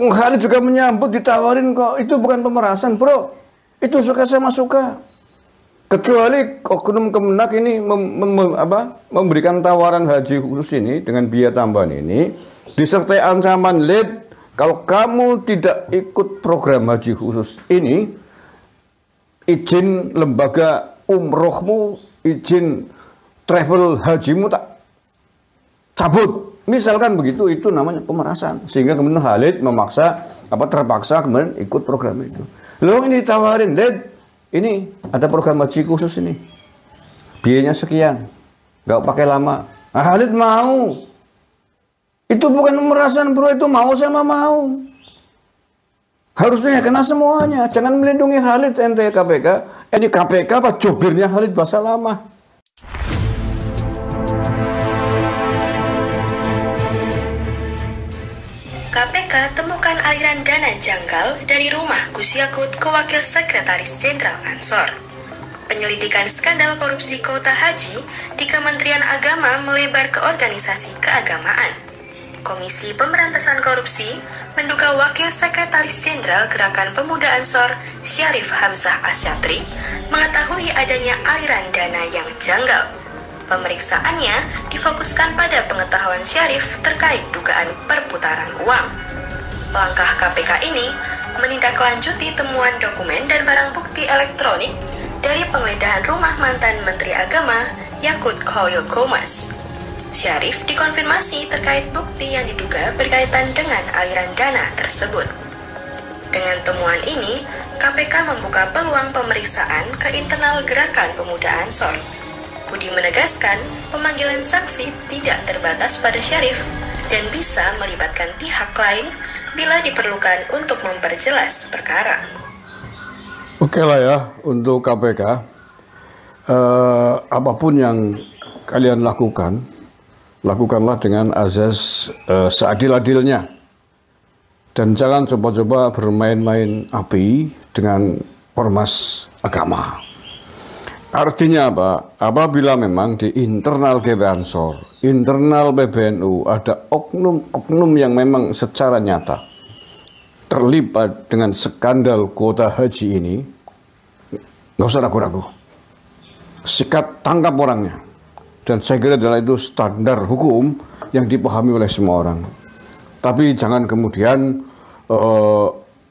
Khalid juga menyambut, ditawarin kok. Itu bukan pemerasan, bro. Itu suka sama suka. Kecuali oknum Kemenak ini memberikan tawaran haji khusus ini dengan biaya tambahan ini, disertai ancaman lid, kalau kamu tidak ikut program haji khusus ini, izin lembaga umrohmu, izin travel hajimu tak cabut. Misalkan begitu, itu namanya pemerasan. Sehingga kemudian Khalid terpaksa kemudian ikut program itu. Lalu ini ditawarin, Lid, ini ada program haji khusus ini. Biayanya sekian. Nggak pakai lama. Nah, Khalid mau. Itu bukan pemerasan, bro. Itu mau sama mau. Harusnya ya kena semuanya. Jangan melindungi Khalid, ente KPK. Ini KPK apa jubirnya Khalid Basalamah. KPK temukan aliran dana janggal dari rumah Gus Yakut ke Wakil Sekretaris Jenderal Ansor. Penyelidikan skandal korupsi kuota haji di Kementerian Agama melebar ke organisasi keagamaan. Komisi Pemberantasan Korupsi menduga Wakil Sekretaris Jenderal Gerakan Pemuda Ansor, Syarif Hamzah Asyatri, mengetahui adanya aliran dana yang janggal. Pemeriksaannya difokuskan pada pengetahuan Syarif terkait dugaan perputaran uang. Langkah KPK ini menindaklanjuti temuan dokumen dan barang bukti elektronik dari penggeledahan rumah mantan Menteri Agama Yakut Khalil Qomas. Syarif dikonfirmasi terkait bukti yang diduga berkaitan dengan aliran dana tersebut. Dengan temuan ini, KPK membuka peluang pemeriksaan ke internal Gerakan Pemuda Ansor. Budi menegaskan, pemanggilan saksi tidak terbatas pada Syarif dan bisa melibatkan pihak lain bila diperlukan untuk memperjelas perkara. Oke lah ya, untuk KPK, apapun yang kalian lakukan, lakukanlah dengan azas seadil-adilnya. Dan jangan coba-coba bermain-main api dengan ormas agama. Artinya apa? Apabila memang di internal GP Ansor, internal PBNU ada oknum-oknum yang memang secara nyata terlibat dengan skandal kuota haji ini, nggak usah ragu-ragu. Sikat, tangkap orangnya. Dan saya kira adalah itu standar hukum yang dipahami oleh semua orang. Tapi jangan kemudian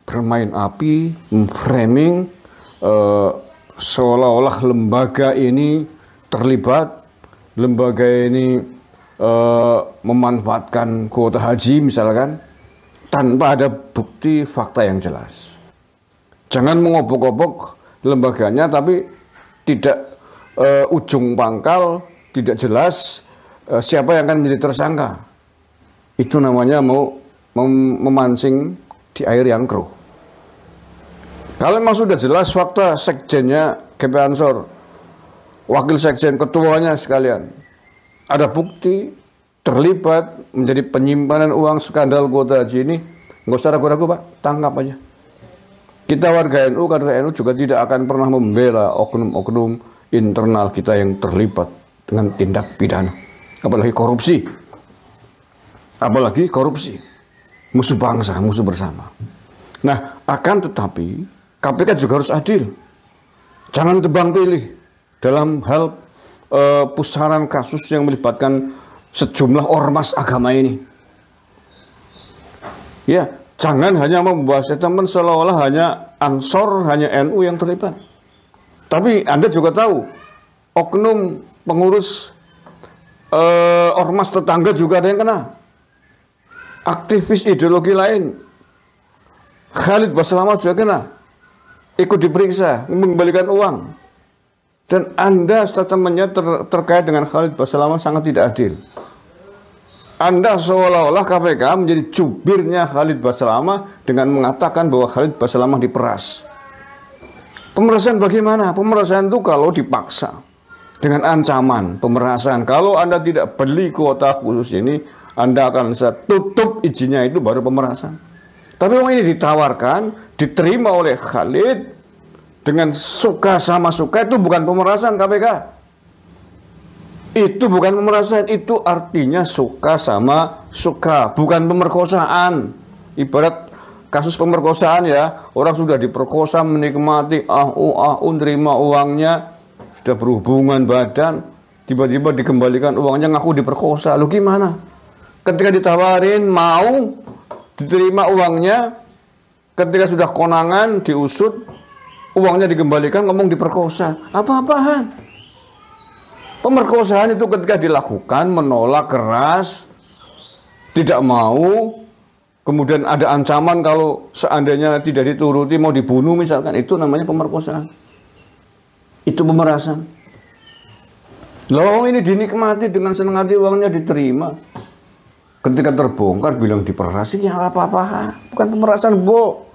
bermain api, framing, seolah-olah lembaga ini terlibat, lembaga ini memanfaatkan kuota haji misalkan, tanpa ada bukti fakta yang jelas. Jangan mengobok-obok lembaganya, tapi tidak ujung pangkal, tidak jelas siapa yang akan menjadi tersangka. Itu namanya mau memancing di air yang keruh. Kalau memang sudah jelas fakta, sekjennya GP Ansor, wakil sekjen, ketuanya sekalian, ada bukti terlibat menjadi penyimpanan uang skandal kuota haji ini, nggak usah ragu-ragu Pak, tangkap aja. Kita warga NU, karena NU juga tidak akan pernah membela oknum-oknum internal kita yang terlibat dengan tindak pidana, apalagi korupsi. Apalagi korupsi, musuh bangsa, musuh bersama. Nah, akan tetapi KPK juga harus adil. Jangan tebang pilih dalam hal pusaran kasus yang melibatkan sejumlah ormas agama ini. Ya, jangan hanya membuat statement seolah-olah hanya Ansor, hanya NU yang terlibat. Tapi Anda juga tahu, oknum pengurus ormas tetangga juga ada yang kena. Aktivis ideologi lain, Khalid Basalamah juga kena, ikut diperiksa, mengembalikan uang. Dan Anda statementnya terkait dengan Khalid Basalamah sangat tidak adil. Anda seolah-olah KPK menjadi jubirnya Khalid Basalamah dengan mengatakan bahwa Khalid Basalamah diperas. Pemerasan bagaimana? Pemerasan itu kalau dipaksa dengan ancaman pemerasan. Kalau Anda tidak beli kuota khusus ini, Anda akan bisa tutup izinnya, itu baru pemerasan. Tapi uang ini ditawarkan, diterima oleh Khalid dengan suka sama suka, itu bukan pemerasan KPK. Itu bukan pemerasan, itu artinya suka sama suka, bukan pemerkosaan. Ibarat kasus pemerkosaan ya, orang sudah diperkosa, menikmati, nerima uangnya, sudah berhubungan badan, tiba-tiba dikembalikan uangnya, ngaku diperkosa. Lu gimana? Ketika ditawarin mau diterima uangnya, ketika sudah konangan diusut, uangnya dikembalikan, ngomong diperkosa. Apa-apaan? Pemerkosaan itu ketika dilakukan menolak keras, tidak mau, kemudian ada ancaman kalau seandainya tidak dituruti mau dibunuh misalkan, itu namanya pemerkosaan. Itu pemerasan. Loh, ini dinikmati dengan senang hati, uangnya diterima. Ketika terbongkar bilang diperas, ya apa-apa, bukan pemerasan, Bo.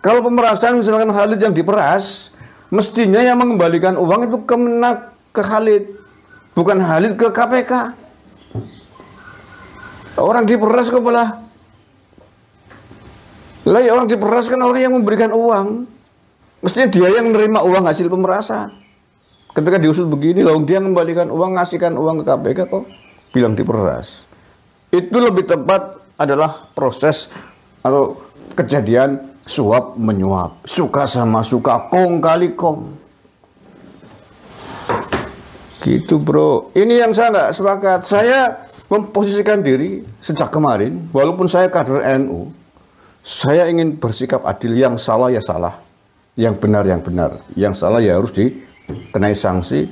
Kalau pemerasan misalkan Khalid yang diperas, mestinya yang mengembalikan uang itu Kemenak ke Khalid, bukan Khalid ke KPK. Orang diperas kok malah. Lah ya, orang diperas kan orang yang memberikan uang. Mestinya dia yang menerima uang hasil pemerasan. Ketika diusut begini, loh dia mengembalikan uang, ngasihkan uang ke KPK kok bilang diperas. Itu lebih tepat adalah proses atau kejadian suap menyuap. Suka sama suka, kong kali kong. Gitu bro. Ini yang saya nggak sepakat. Saya memposisikan diri sejak kemarin, walaupun saya kader NU, saya ingin bersikap adil. Yang salah ya salah, yang benar ya benar, yang salah ya harus dikenai sanksi.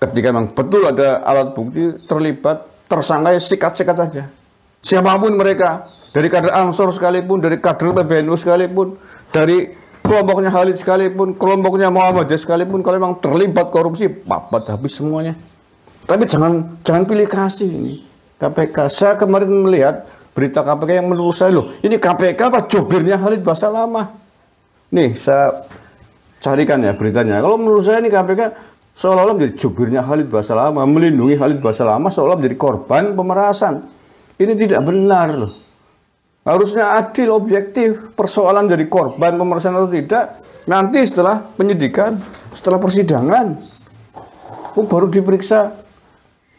Ketika memang betul ada alat bukti terlibat, tersangka sikat-sikat aja. Siapapun mereka, dari kader Ansor sekalipun, dari kader PBNU sekalipun, dari kelompoknya Khalid sekalipun, kelompoknya Muhammadiyah sekalipun, kalau memang terlibat korupsi, papat habis semuanya. Tapi jangan pilih kasih ini KPK. Saya kemarin melihat berita KPK yang menurut saya, loh, ini KPK apa jobirnya Khalid Basalamah? Nih, saya carikan ya beritanya. Kalau menurut saya ini KPK seolah-olah menjadi jobirnya Khalid Basalamah, melindungi Khalid Basalamah seolah menjadi korban pemerasan. Ini tidak benar loh. Harusnya adil, objektif. Persoalan jadi korban pemerasan atau tidak, nanti setelah penyidikan, setelah persidangan, baru diperiksa,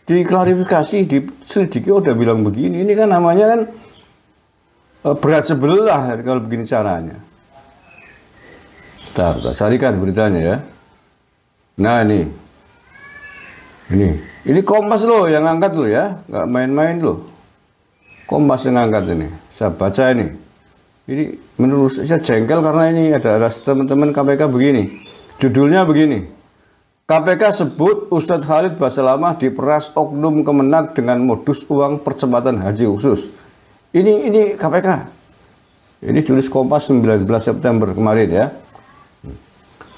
diklarifikasi, diselidiki, udah bilang begini. Ini kan namanya kan berat sebelah kalau begini caranya. Bentar, carikan beritanya ya. Nah ini Kompas loh yang angkat loh ya, nggak main-main loh. Kompas yang angkat ini, saya baca ini. Ini menurut saya jengkel karena ini ada teman-teman KPK begini. Judulnya begini. KPK sebut Ustadz Khalid Basalamah diperas oknum Kemenak dengan modus uang percepatan haji khusus. Ini KPK. Ini tulis Kompas 19 September kemarin ya.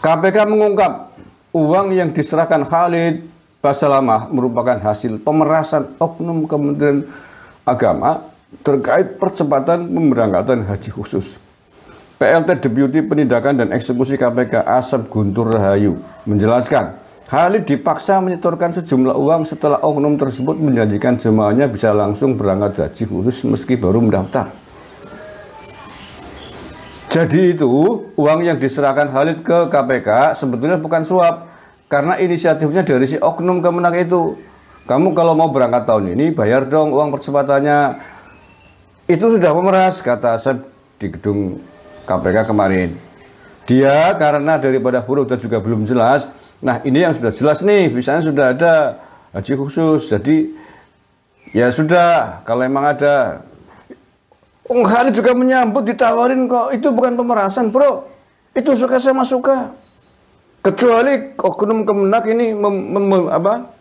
KPK mengungkap uang yang diserahkan Khalid Basalamah merupakan hasil pemerasan oknum Kementerian Agama terkait percepatan pemberangkatan haji khusus. PLT Deputi Penindakan dan Eksekusi KPK Asep Guntur Rahayu menjelaskan, Khalid dipaksa menyetorkan sejumlah uang setelah oknum tersebut menjanjikan jemaahnya bisa langsung berangkat haji khusus meski baru mendaftar. Jadi itu uang yang diserahkan Khalid ke KPK sebetulnya bukan suap, karena inisiatifnya dari si oknum Kemenak itu. Kamu kalau mau berangkat tahun ini bayar dong uang percepatannya. Itu sudah pemeras, kata Asep di gedung KPK kemarin. Dia karena daripada huruf dan juga belum jelas. Nah ini yang sudah jelas nih, misalnya sudah ada haji khusus, jadi ya sudah, kalau emang ada. Khalid juga menyambut, ditawarin kok, itu bukan pemerasan bro, itu suka sama suka. Kecuali oknum Kemenak ini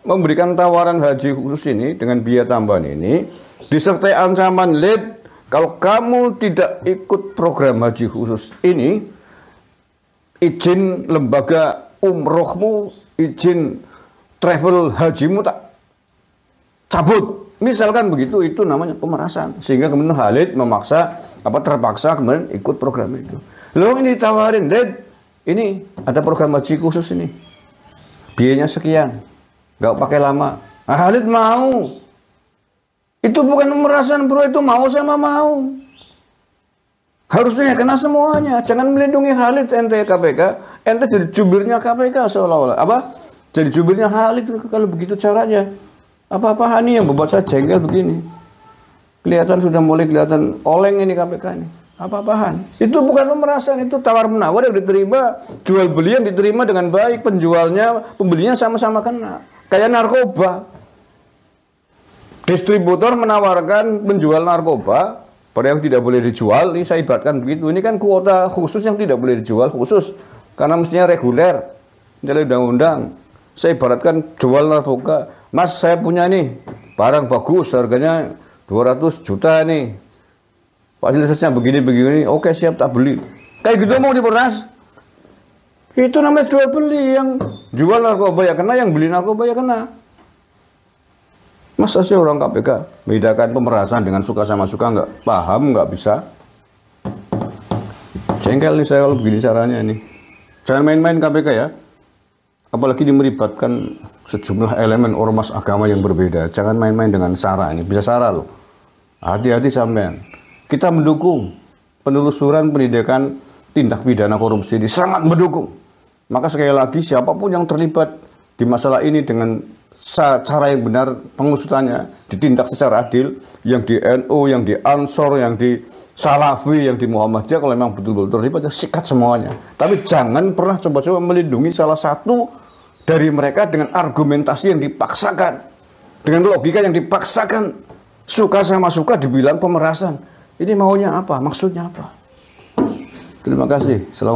memberikan tawaran haji khusus ini dengan biaya tambahan ini, disertai ancaman lid, kalau kamu tidak ikut program haji khusus ini, izin lembaga umrohmu, izin travel hajimu tak cabut. Misalkan begitu, itu namanya pemerasan. Sehingga kemudian Khalid terpaksa kemudian ikut program itu. Lalu ini ditawarin, Dad, ini ada program haji khusus ini, biayanya sekian, nggak pakai lama. Nah, Khalid mau. Itu bukan pemerasan bro, itu mau sama mau. Harusnya kena semuanya. Jangan melindungi Khalid ente KPK, ente jadi jubirnya KPK seolah-olah. Jadi jubirnya Khalid kalau begitu caranya. Apa-apa ini yang membuat saya jengkel begini. Sudah mulai kelihatan oleng ini KPK ini. Apa-apaan. Itu bukan pemerasan, itu tawar-menawar yang diterima, jual beli yang diterima dengan baik, penjualnya, pembelinya sama-sama kena. Kayak narkoba. Distributor menawarkan penjual narkoba pada yang tidak boleh dijual, ini saya ibaratkan begitu. Ini kan kuota khusus yang tidak boleh dijual, khusus. Karena mestinya reguler, dari undang-undang. Saya ibaratkan jual narkoba. Mas, saya punya nih, barang bagus, harganya 200 juta nih. Fasilitasnya begini-begini, oke siap tak beli. Kayak gitu mau diperas. Itu namanya jual beli, yang jual narkoba ya kena, yang beli narkoba ya kena. Masa sih orang KPK bedakan pemerasan dengan suka sama suka, nggak paham, nggak bisa. Jengkel nih saya kalau begini caranya ini. Jangan main-main KPK ya. Apalagi melibatkan sejumlah elemen ormas agama yang berbeda. Jangan main-main dengan SARA ini, bisa SARA loh. Hati-hati sampean. Kita mendukung penelusuran pendidikan tindak pidana korupsi ini, sangat mendukung. Maka sekali lagi siapapun yang terlibat di masalah ini dengan cara yang benar pengusutannya ditindak secara adil, yang di NU, yang di Ansor, yang di Salafi, yang di Muhammadiyah, kalau memang betul-betul terlibat ya sikat semuanya. Tapi jangan pernah coba-coba melindungi salah satu dari mereka dengan argumentasi yang dipaksakan, dengan logika yang dipaksakan. Suka sama suka dibilang pemerasan. Ini maunya apa? Maksudnya apa? Terima kasih. Selamat.